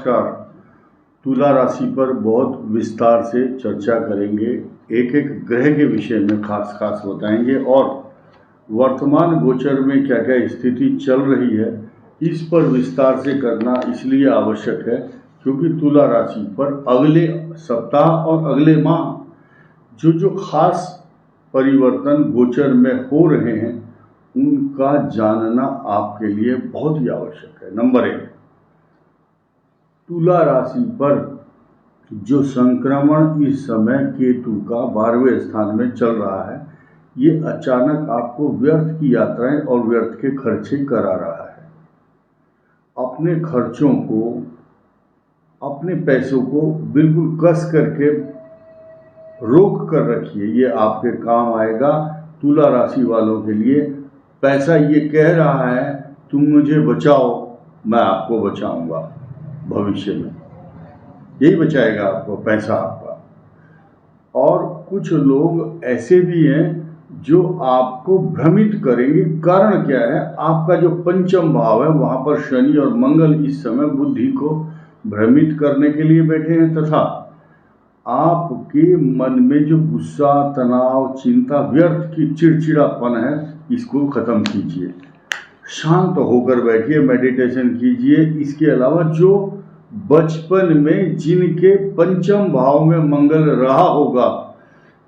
नमस्कार। तुला राशि पर बहुत विस्तार से चर्चा करेंगे, एक एक ग्रह के विषय में खास बताएंगे और वर्तमान गोचर में क्या क्या स्थिति चल रही है इस पर विस्तार से करना इसलिए आवश्यक है क्योंकि तुला राशि पर अगले सप्ताह और अगले माह जो खास परिवर्तन गोचर में हो रहे हैं उनका जानना आपके लिए बहुत ही आवश्यक है। नंबर 1, तुला राशि पर जो संक्रमण इस समय केतु का 12वें स्थान में चल रहा है, ये अचानक आपको व्यर्थ की यात्राएं और व्यर्थ के खर्चे करा रहा है। अपने खर्चों को, अपने पैसों को बिल्कुल कस करके रोक कर रखिए, ये आपके काम आएगा। तुला राशि वालों के लिए पैसा ये कह रहा है तुम मुझे बचाओ, मैं आपको बचाऊंगा। भविष्य में यही बचाएगा आपको, पैसा आपका। और कुछ लोग ऐसे भी हैं जो आपको भ्रमित करेंगे। कारण क्या है? आपका जो पंचम भाव है वहां पर शनि और मंगल इस समय बुद्धि को भ्रमित करने के लिए बैठे हैं तथा आपके मन में जो गुस्सा, तनाव, चिंता, व्यर्थ की चिड़चिड़ापन है इसको खत्म कीजिए। शांत होकर बैठिए, मेडिटेशन कीजिए। इसके अलावा जो बचपन में जिनके पंचम भाव में मंगल रहा होगा,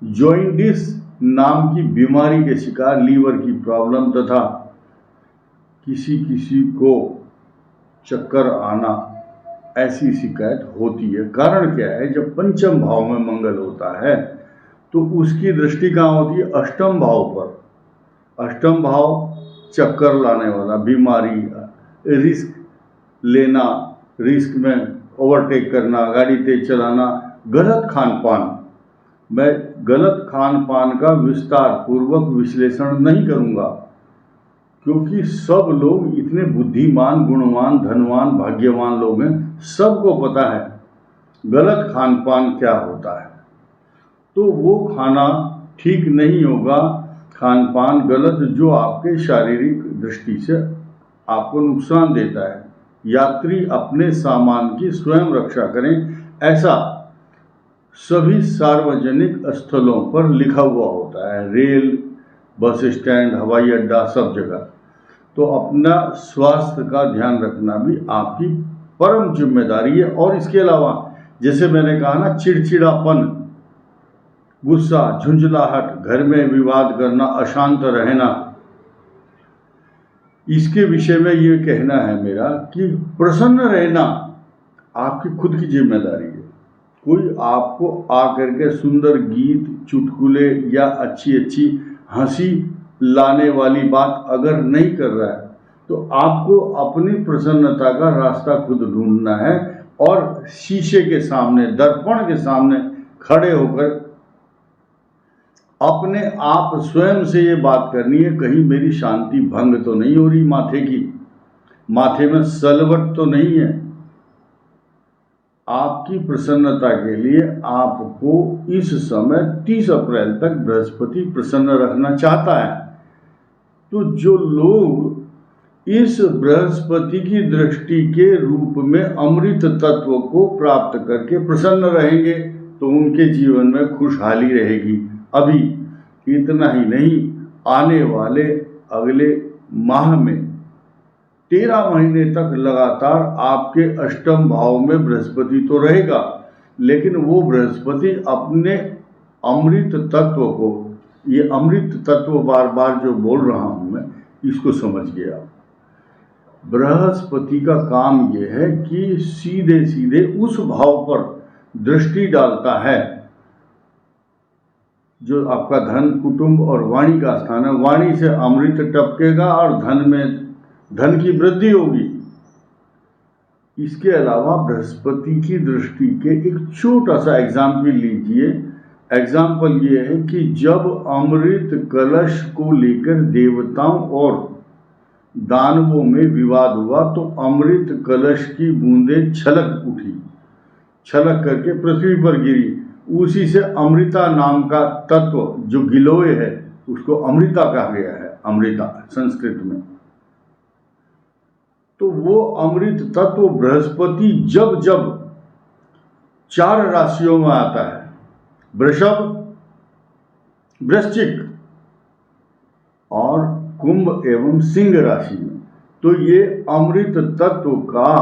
जॉइंटिस नाम की बीमारी के शिकार, लीवर की प्रॉब्लम तथा किसी को चक्कर आना, ऐसी शिकायत होती है। कारण क्या है? जब पंचम भाव में मंगल होता है तो उसकी दृष्टि कहाँ होती है? अष्टम भाव पर। अष्टम भाव चक्कर लाने वाला, बीमारी, रिस्क लेना, रिस्क में ओवरटेक करना, गाड़ी तेज चलाना, गलत खान पान। मैं गलत खान पान का विस्तार पूर्वक विश्लेषण नहीं करूंगा क्योंकि सब लोग इतने बुद्धिमान, गुणवान, धनवान, भाग्यवान लोग हैं, सबको पता है गलत खान पान क्या होता है। तो वो खाना ठीक नहीं होगा, खान पान गलत, जो आपके शारीरिक दृष्टि से आपको नुकसान देता है। यात्री अपने सामान की स्वयं रक्षा करें, ऐसा सभी सार्वजनिक स्थलों पर लिखा हुआ होता है, रेल, बस स्टैंड, हवाई अड्डा, सब जगह। तो अपना स्वास्थ्य का ध्यान रखना भी आपकी परम जिम्मेदारी है। और इसके अलावा जैसे मैंने कहा ना, चिड़चिड़ापन, गुस्सा, झुंझलाहट, घर में विवाद करना, अशांत रहना, इसके विषय में ये कहना है मेरा कि प्रसन्न रहना आपकी खुद की जिम्मेदारी है। कोई आपको आकर के सुंदर गीत, चुटकुले या अच्छी हंसी लाने वाली बात अगर नहीं कर रहा है तो आपको अपनी प्रसन्नता का रास्ता खुद ढूंढना है और शीशे के सामने, दर्पण के सामने खड़े होकर अपने आप स्वयं से ये बात करनी है, कहीं मेरी शांति भंग तो नहीं हो रही, माथे में सलवट तो नहीं है। आपकी प्रसन्नता के लिए आपको इस समय 30 अप्रैल तक बृहस्पति प्रसन्न रखना चाहता है। तो जो लोग इस बृहस्पति की दृष्टि के रूप में अमृत तत्व को प्राप्त करके प्रसन्न रहेंगे तो उनके जीवन में खुशहाली रहेगी। अभी इतना ही नहीं, आने वाले अगले माह में 13 महीने तक लगातार आपके अष्टम भाव में बृहस्पति तो रहेगा, लेकिन वो बृहस्पति अपने अमृत तत्व को, ये अमृत तत्व बार बार जो बोल रहा हूं मैं, इसको समझिए आप। बृहस्पति का काम ये है कि सीधे सीधे उस भाव पर दृष्टि डालता है जो आपका धन, कुटुंब और वाणी का स्थान है। वाणी से अमृत टपकेगा और धन की वृद्धि होगी। इसके अलावा बृहस्पति की दृष्टि के एक छोटा सा एग्जाम्पल लीजिए। एग्जाम्पल ये है कि जब अमृत कलश को लेकर देवताओं और दानवों में विवाद हुआ तो अमृत कलश की बूंदें छलक उठी, छलक करके पृथ्वी पर गिरी। उसी से अमृता नाम का तत्व जो गिलोय है उसको अमृता कहा गया है। अमृता संस्कृत में तो वो अमृत तत्व बृहस्पति जब जब 4 राशियों में आता है, वृषभ, वृश्चिक और कुंभ एवं सिंह राशि में, तो ये अमृत तत्व का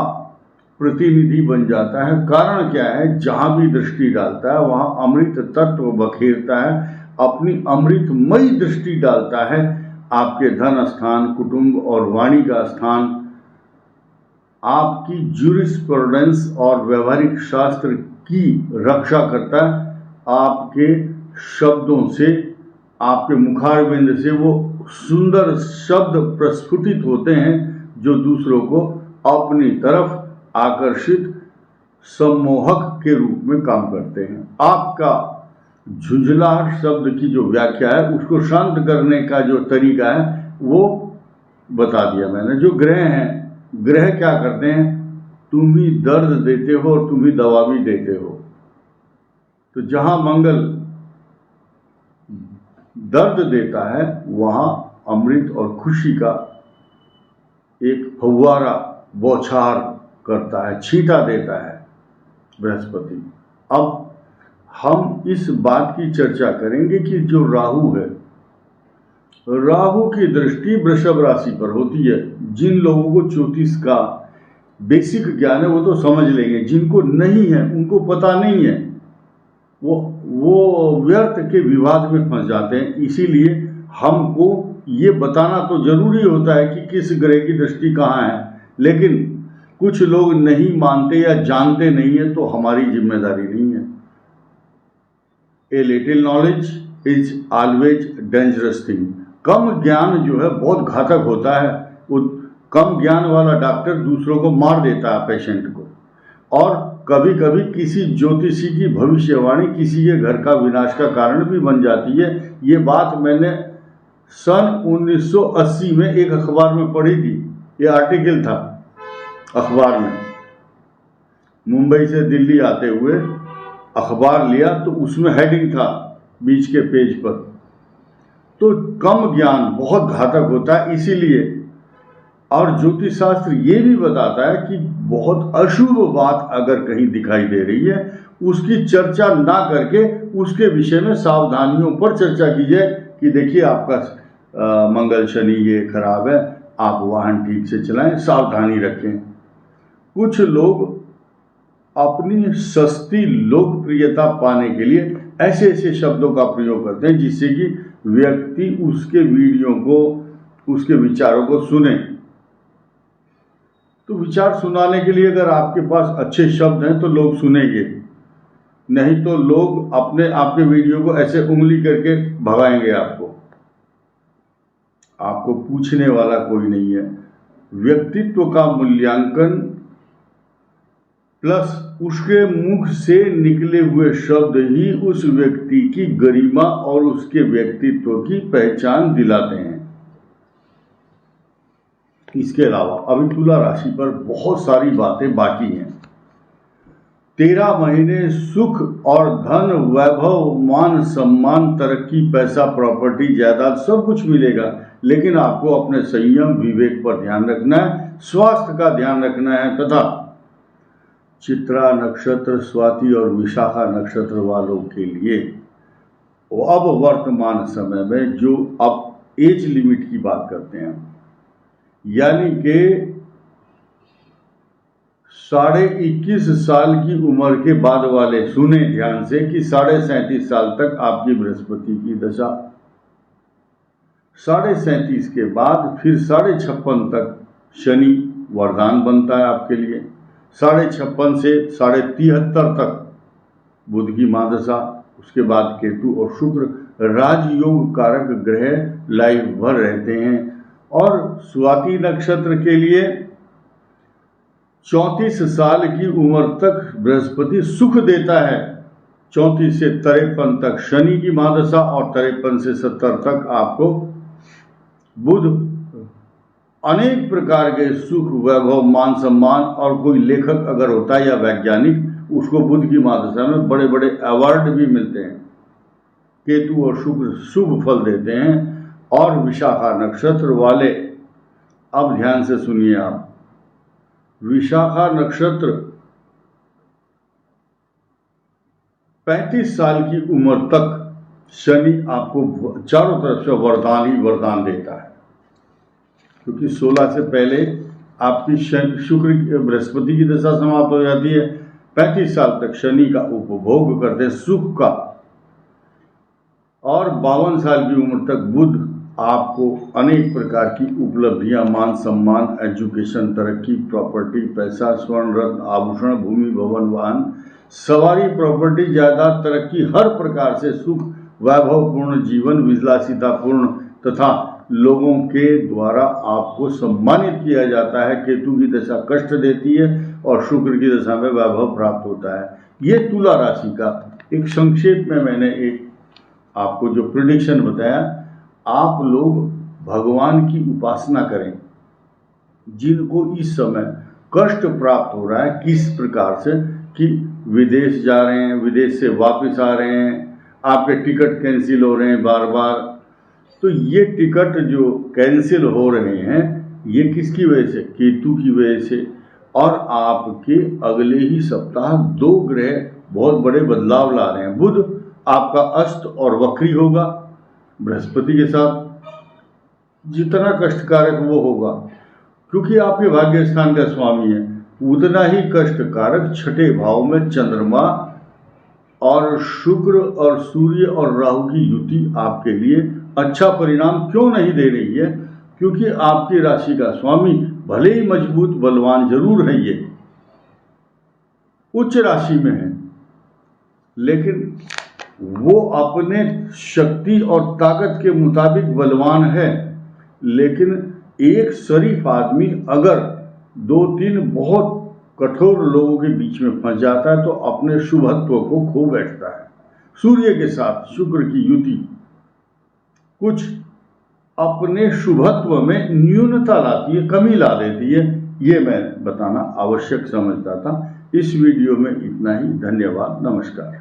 प्रतिनिधि बन जाता है। कारण क्या है, जहां भी दृष्टि डालता है वहां अमृत तत्व बखेरता है, अपनी अमृतमयी दृष्टि डालता है। आपके धन स्थान, कुटुंब और वाणी का स्थान, आपकी ज्यूरिस्प्रूडेंस और व्यवहारिक शास्त्र की रक्षा करता है। आपके शब्दों से, आपके मुखारविंद से वो सुंदर शब्द प्रस्फुटित होते हैं जो दूसरों को अपनी तरफ आकर्षित, सम्मोहक के रूप में काम करते हैं। आपका झुंझलाहट शब्द की जो व्याख्या है, उसको शांत करने का जो तरीका है वो बता दिया मैंने। जो ग्रह हैं, ग्रह क्या करते हैं, तुम ही दर्द देते हो और तुम ही दवा भी देते हो। तो जहां मंगल दर्द देता है वहां अमृत और खुशी का एक फव्वारा बौछार करता है, छींटा देता है बृहस्पति। अब हम इस बात की चर्चा करेंगे कि जो राहु है, राहु की दृष्टि वृषभ राशि पर होती है। जिन लोगों को ज्योतिष का बेसिक ज्ञान है वो तो समझ लेंगे, जिनको नहीं है, उनको पता नहीं है, वो व्यर्थ के विवाद में फंस जाते हैं। इसीलिए हमको ये बताना तो जरूरी होता है कि किस ग्रह की दृष्टि कहाँ है, लेकिन कुछ लोग नहीं मानते या जानते नहीं है, तो हमारी जिम्मेदारी नहीं है। A little knowledge is always dangerous thing. कम ज्ञान जो है बहुत घातक होता है। वो कम ज्ञान वाला डॉक्टर दूसरों को मार देता है, पेशेंट को। और कभी कभी किसी ज्योतिषी की भविष्यवाणी किसी के घर का विनाश का कारण भी बन जाती है। ये बात मैंने सन 1980 में एक अखबार में पढ़ी थी। ये आर्टिकल था अखबार में। मुंबई से दिल्ली आते हुए अखबार लिया तो उसमें हेडिंग था बीच के पेज पर। तो कम ज्ञान बहुत घातक होता है, इसीलिए। और ज्योतिष शास्त्र ये भी बताता है कि बहुत अशुभ बात अगर कहीं दिखाई दे रही है, उसकी चर्चा ना करके उसके विषय में सावधानियों पर चर्चा कीजिए कि देखिए आपका मंगल शनि ये खराब है, आप वाहन ठीक से चलाएं, सावधानी रखें। कुछ लोग अपनी सस्ती लोकप्रियता पाने के लिए ऐसे ऐसे शब्दों का प्रयोग करते हैं जिससे कि व्यक्ति उसके वीडियो को, उसके विचारों को सुने। तो विचार सुनाने के लिए अगर आपके पास अच्छे शब्द हैं तो लोग सुनेंगे, नहीं तो लोग आपके वीडियो को ऐसे उंगली करके भगाएंगे आपको। आपको पूछने वाला कोई नहीं है। व्यक्तित्व का मूल्यांकन प्लस उसके मुख से निकले हुए शब्द ही उस व्यक्ति की गरिमा और उसके व्यक्तित्व की पहचान दिलाते हैं। इसके अलावा अभी तुला राशि पर बहुत सारी बातें बाकी हैं। 13 महीने सुख और धन, वैभव, मान सम्मान, तरक्की, पैसा, प्रॉपर्टी, जायदाद सब कुछ मिलेगा, लेकिन आपको अपने संयम, विवेक पर ध्यान रखना है, स्वास्थ्य का ध्यान रखना है। तथा चित्रा नक्षत्र, स्वाति और विशाखा नक्षत्र वालों के लिए अब वर्तमान समय में जो अब एज लिमिट की बात करते हैं, यानी कि 21.5 साल की उम्र के बाद वाले, सुने ध्यान से कि 37.5 साल तक आपकी बृहस्पति की दशा, 37.5 के बाद फिर 56.5 तक शनि वरदान बनता है आपके लिए। 56.5 से 73.5 तक बुध की महादशा, उसके बाद केतु और शुक्र राजयोग कारक ग्रह लाइव भर रहते हैं। और स्वाति नक्षत्र के लिए 34 साल की उम्र तक बृहस्पति सुख देता है। 34 से 53 तक शनि की महादशा और 53 से 70 तक आपको बुध अनेक प्रकार के सुख, वैभव, मान सम्मान, और कोई लेखक अगर होता है या वैज्ञानिक, उसको बुध की महादशा में बड़े बड़े अवार्ड भी मिलते हैं। केतु और शुक्र शुभ फल देते हैं। और विशाखा नक्षत्र वाले, अब ध्यान से सुनिए आप, विशाखा नक्षत्र 35 साल की उम्र तक शनि आपको चारों तरफ से वरदान ही वरदान देता है, क्योंकि 16 से पहले आपकी शुक्र बृहस्पति की दशा समाप्त हो जाती है। 35 साल तक शनि का उपभोग करते सुख का, और 52 साल की उम्र तक बुध आपको अनेक प्रकार की उपलब्धियां, मान सम्मान, एजुकेशन, तरक्की, प्रॉपर्टी, पैसा, स्वर्ण, रत्न, आभूषण, भूमि, भवन, वाहन, सवारी, प्रॉपर्टी, जायदाद, तरक्की, हर प्रकार से सुख, वैभवपूर्ण जीवन, विलासितापूर्ण तथा लोगों के द्वारा आपको सम्मानित किया जाता है। केतु की दशा कष्ट देती है और शुक्र की दशा में वैभव प्राप्त होता है। ये तुला राशि का एक संक्षेप में मैंने एक आपको जो प्रेडिक्शन बताया। आप लोग भगवान की उपासना करें। जिनको इस समय कष्ट प्राप्त हो रहा है किस प्रकार से, कि विदेश जा रहे हैं, विदेश से वापस आ रहे हैं, आपके टिकट कैंसिल हो रहे हैं बार बार, तो ये टिकट जो कैंसिल हो रहे हैं ये किसकी वजह से? केतु की वजह से। और आपके अगले ही सप्ताह 2 ग्रह बहुत बड़े बदलाव ला रहे हैं। बुध आपका अस्त और वक्री होगा बृहस्पति के साथ, जितना कष्टकारक वो होगा क्योंकि आपके भाग्य स्थान का स्वामी है, उतना ही कष्टकारक छठे भाव में चंद्रमा और शुक्र और सूर्य और राहु की युति आपके लिए अच्छा परिणाम क्यों नहीं दे रही है? क्योंकि आपकी राशि का स्वामी भले ही मजबूत बलवान जरूर है, ये उच्च राशि में है, लेकिन वो अपने शक्ति और ताकत के मुताबिक बलवान है। लेकिन एक शरीफ आदमी अगर 2-3 बहुत कठोर लोगों के बीच में फंस जाता है तो अपने शुभत्व को खो बैठता है। सूर्य के साथ शुक्र की युति कुछ अपने शुभत्व में न्यूनता लाती है, कमी ला देती है। ये मैं बताना आवश्यक समझता था। इस वीडियो में इतना ही। धन्यवाद, नमस्कार।